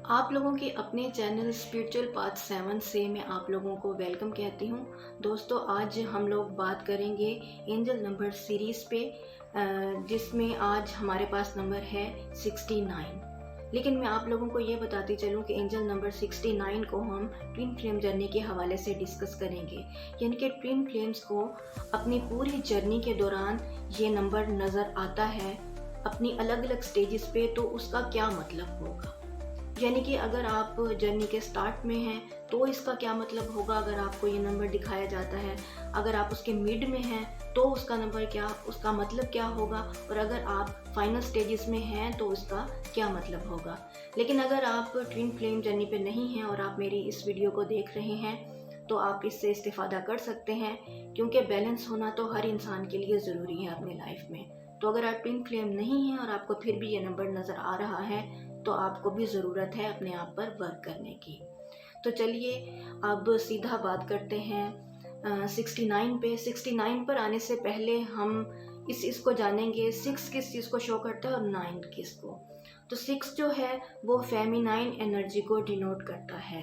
आप लोगों के अपने चैनल स्पिरिचुअल पाथ 7 से मैं आप लोगों को वेलकम कहती हूँ। दोस्तों, आज हम लोग बात करेंगे एंजल नंबर सीरीज़ पे, जिसमें आज हमारे पास नंबर है 69। लेकिन मैं आप लोगों को ये बताती चलूँ कि एंजल नंबर 69 को हम ट्विन फ्लेम जर्नी के हवाले से डिस्कस करेंगे। यानी कि ट्विन फ्लेम्स को अपनी पूरी जर्नी के दौरान ये नंबर नज़र आता है अपनी अलग अलग स्टेजेस पे, तो उसका क्या मतलब होगा। यानी कि अगर आप जर्नी के स्टार्ट में हैं तो इसका क्या मतलब होगा अगर आपको ये नंबर दिखाया जाता है। अगर आप उसके मिड में हैं तो उसका मतलब क्या होगा, और अगर आप फाइनल स्टेजेस में हैं तो उसका क्या मतलब होगा। लेकिन अगर आप ट्विन फ्लेम जर्नी पे नहीं हैं और आप मेरी इस वीडियो को देख रहे हैं तो आप इससे इस्तेफादा कर सकते हैं, क्योंकि बैलेंस होना तो हर इंसान के लिए ज़रूरी है अपने लाइफ में। तो अगर आप ट्विन फ्लेम नहीं हैं और आपको फिर भी ये नंबर नज़र आ रहा है तो आपको भी ज़रूरत है अपने आप पर वर्क करने की। तो चलिए अब सीधा बात करते हैं 69 पे। 69 पर आने से पहले हम इस चीज़ को जानेंगे 6 किस चीज़ को शो करता है और 9 किस को। तो 6 जो है वो फेमिनाइन एनर्जी को डिनोट करता है,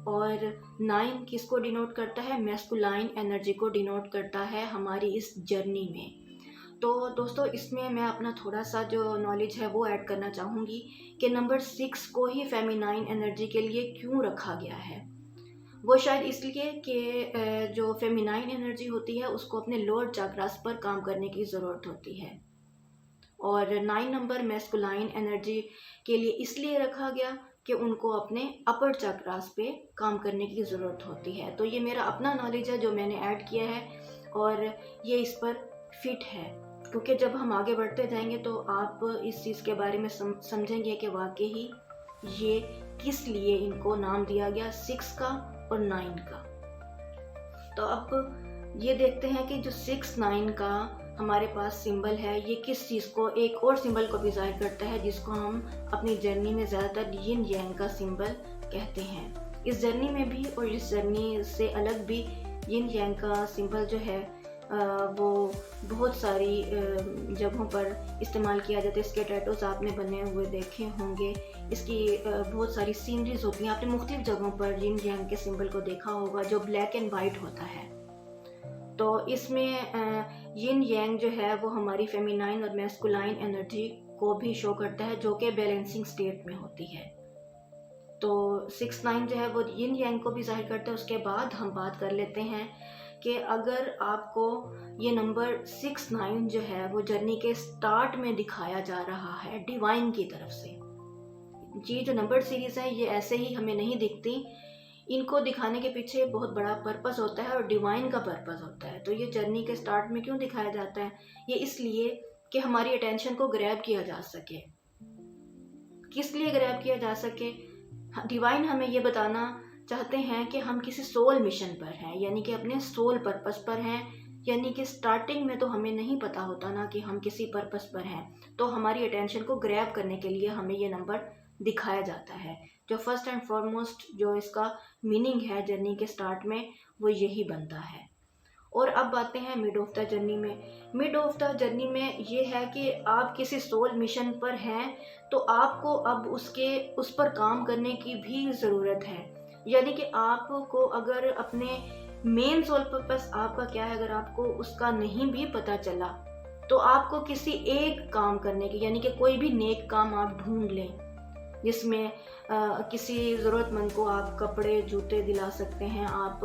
और 9 किस को डिनोट करता है, मैस्कुलाइन एनर्जी को डिनोट करता है हमारी इस जर्नी में। तो दोस्तों, इसमें मैं अपना थोड़ा सा जो नॉलेज है वो ऐड करना चाहूँगी कि नंबर 6 को ही फेमिनाइन एनर्जी के लिए क्यों रखा गया है। वो शायद इसलिए कि जो फेमिनाइन एनर्जी होती है उसको अपने लोअर चक्रास पर काम करने की ज़रूरत होती है, और 9 नंबर मैस्कुलाइन एनर्जी के लिए इसलिए रखा गया कि उनको अपने अपर चक्रास पे काम करने की ज़रूरत होती है। तो ये मेरा अपना नॉलेज है जो मैंने ऐड किया है, और ये इस पर फिट है, क्योंकि जब हम आगे बढ़ते जाएंगे तो आप इस चीज़ के बारे में समझेंगे कि वाकई ही ये किस लिए इनको नाम दिया गया 6 का और 9 का। तो अब ये देखते हैं कि जो 6-9 का हमारे पास सिंबल है ये किस चीज़ को, एक और सिंबल को भी ज़ाहिर करता है जिसको हम अपनी जर्नी में ज़्यादातर यिन यांग का सिंबल कहते हैं। इस जर्नी में भी और इस जर्नी से अलग भी यिन यांग का सिंबल जो है वो बहुत सारी जगहों पर इस्तेमाल किया जाता है। इसके टैटूज आपने बने हुए देखे होंगे, इसकी बहुत सारी सीनरीज होती हैं। आपने मुख्तलिफ जगहों पर यिन यांग के सिंबल को देखा होगा जो ब्लैक एंड वाइट होता है। तो इसमें यिन यांग जो है वो हमारी फेमिनाइन और मैस्कुलाइन एनर्जी को भी शो करता है जो कि बैलेंसिंग स्टेट में होती है। तो 6-9 जो है वो यिन यांग को भी जाहिर करता है। उसके बाद हम बात कर लेते हैं कि अगर आपको ये नंबर 6-9 जो है वो जर्नी के स्टार्ट में दिखाया जा रहा है डिवाइन की तरफ से, ये जो नंबर सीरीज़ है ये ऐसे ही हमें नहीं दिखती, इनको दिखाने के पीछे बहुत बड़ा पर्पस होता है और डिवाइन का पर्पस होता है। तो ये जर्नी के स्टार्ट में क्यों दिखाया जाता है, ये इसलिए कि हमारी अटेंशन को ग्रैब किया जा सके। किस लिए ग्रैब किया जा सके, डिवाइन हमें ये बताना चाहते हैं कि हम किसी सोल मिशन पर हैं, यानी कि अपने सोल पर्पस पर हैं। यानी कि स्टार्टिंग में तो हमें नहीं पता होता ना कि हम किसी पर्पस पर हैं, तो हमारी अटेंशन को ग्रैब करने के लिए हमें ये नंबर दिखाया जाता है। जो फर्स्ट एंड फॉरमोस्ट जो इसका मीनिंग है जर्नी के स्टार्ट में, वो यही बनता है। और अब आते हैं मिड ऑफ द जर्नी में। मिड ऑफ द जर्नी में ये है कि आप किसी सोल मिशन पर हैं तो आपको अब उस पर काम करने की भी ज़रूरत है। यानी कि आपको अगर अपने मेन सोल पर्पस आपका क्या है, अगर आपको उसका नहीं भी पता चला तो आपको किसी एक काम करने की, यानी कि कोई भी नेक काम आप ढूंढ लें जिसमें किसी ज़रूरतमंद को आप कपड़े जूते दिला सकते हैं, आप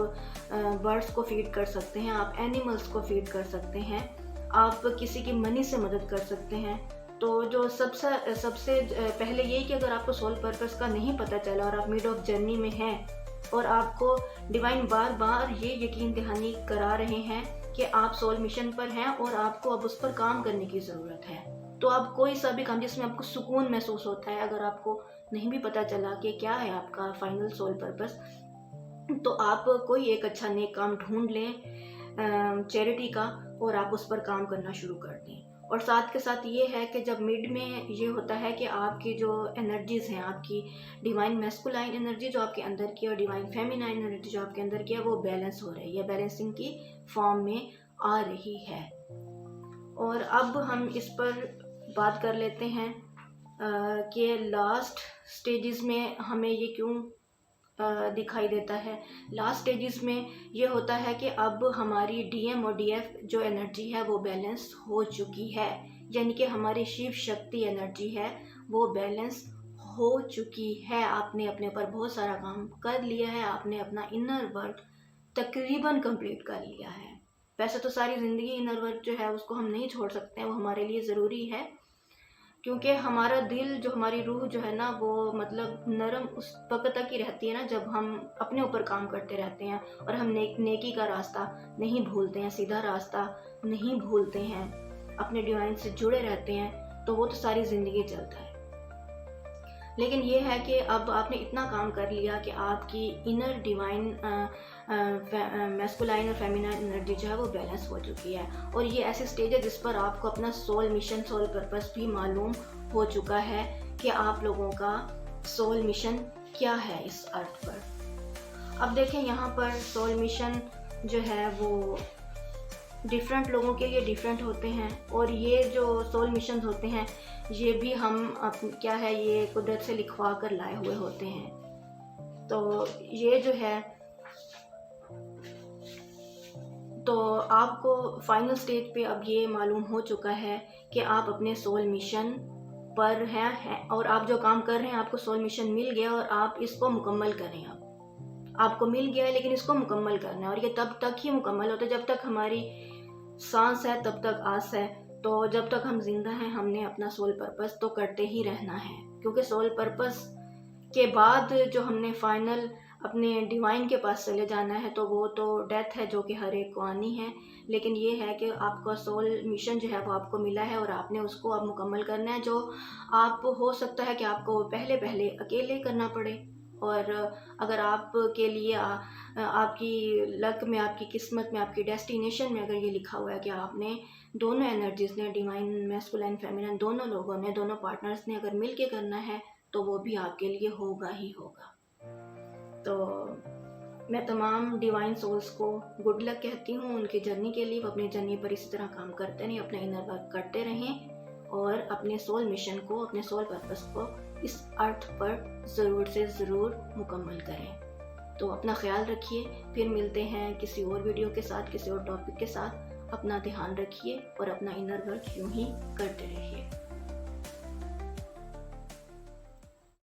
बर्ड्स को फीड कर सकते हैं, आप एनिमल्स को फीड कर सकते हैं, आप किसी की मनी से मदद कर सकते हैं। तो जो सबसे पहले यही कि अगर आपको सोल पर्पस का नहीं पता चला और आप मिड ऑफ जर्नी में हैं और आपको डिवाइन बार बार ये यकीन दहानी करा रहे हैं कि आप सोल मिशन पर हैं और आपको अब उस पर काम करने की ज़रूरत है, तो आप कोई सा भी काम जिसमें आपको सुकून महसूस होता है, अगर आपको नहीं भी पता चला कि क्या है आपका फाइनल सोल पर्पस, तो आप कोई एक अच्छा नेक काम ढूंढ लें चैरिटी का, और आप उस पर काम करना शुरू कर दें। और साथ के साथ ये है कि जब मिड में ये होता है कि आपकी जो एनर्जीज़ हैं, आपकी डिवाइन मैस्कुलाइन एनर्जी जो आपके अंदर की और डिवाइन फेमिनाइन एनर्जी जो आपके अंदर की है, वो बैलेंस हो रही है, बैलेंसिंग की फॉर्म में आ रही है। और अब हम इस पर बात कर लेते हैं कि लास्ट स्टेजेस में हमें ये क्यों दिखाई देता है। लास्ट स्टेजेस में ये होता है कि अब हमारी डीएम और डीएफ जो एनर्जी है वो बैलेंस हो चुकी है, यानी कि हमारी शिव शक्ति एनर्जी है वो बैलेंस हो चुकी है। आपने अपने ऊपर बहुत सारा काम कर लिया है, आपने अपना इनर वर्क तकरीबन कंप्लीट कर लिया है। वैसे तो सारी ज़िंदगी इनर वर्क जो है उसको हम नहीं छोड़ सकते हैं, वो हमारे लिए ज़रूरी है, क्योंकि हमारा दिल जो, हमारी रूह जो है ना, वो मतलब नरम उस वक्त तक ही रहती है ना जब हम अपने ऊपर काम करते रहते हैं और हम नेकी का रास्ता नहीं भूलते हैं, सीधा रास्ता नहीं भूलते हैं, अपने डिवाइन से जुड़े रहते हैं, तो वो तो सारी ज़िंदगी चलता है। लेकिन ये है कि अब आपने इतना काम कर लिया कि आपकी इनर डिवाइन मैस्कुलाइन और फेमिनाइन एनर्जी जो है वो बैलेंस हो चुकी है। और ये ऐसे स्टेज है जिस पर आपको अपना सोल मिशन, सोल पर्पस भी मालूम हो चुका है कि आप लोगों का सोल मिशन क्या है इस अर्थ पर। अब देखें, यहाँ पर सोल मिशन जो है वो डिफरेंट लोगों के लिए डिफरेंट होते हैं, और ये जो सोल मिशन होते हैं ये भी हम क्या है, ये कुदरत से लिखवा कर लाए हुए होते हैं। तो ये जो है, तो आपको फाइनल स्टेज पे अब ये मालूम हो चुका है कि आप अपने सोल मिशन पर हैं और आप जो काम कर रहे हैं आपको सोल मिशन मिल गया और आप इसको मुकम्मल करें। अब आपको मिल गया है लेकिन इसको मुकम्मल करना है, और ये तब तक ही मुकम्मल होता है जब तक हमारी सांस है, तब तक आस है। तो जब तक हम जिंदा हैं हमने अपना सोल पर्पस तो करते ही रहना है, क्योंकि सोल पर्पस के बाद जो हमने फाइनल अपने डिवाइन के पास चले जाना है तो वो तो डेथ है जो कि हर एक को आनी है। लेकिन ये है कि आपका सोल मिशन जो है वो आपको मिला है और आपने उसको अब मुकम्मल करना है, जो आप हो सकता है कि आपको पहले पहले अकेले करना पड़े। और अगर आपके लिए आपकी लक में, आपकी किस्मत में, आपकी डेस्टिनेशन में अगर ये लिखा हुआ है कि आपने दोनों एनर्जीज ने, डिवाइन मैस्कुलाइन फेमिनाइन, दोनों लोगों ने, दोनों पार्टनर्स ने अगर मिल के करना है तो वो भी आपके लिए होगा ही होगा। तो मैं तमाम डिवाइन सोल्स को गुड लक कहती हूँ उनकी जर्नी के लिए। वो अपनी जर्नी पर इसी तरह काम करते रहें, अपना इनर वर्क करते रहें और अपने सोल मिशन को, अपने सोल पर्पस को इस अर्थ पर ज़रूर से ज़रूर मुकम्मल करें। तो अपना ख्याल रखिए, फिर मिलते हैं किसी और वीडियो के साथ, किसी और टॉपिक के साथ। अपना ध्यान रखिए और अपना इनर वर्क यूं ही करते रहिए।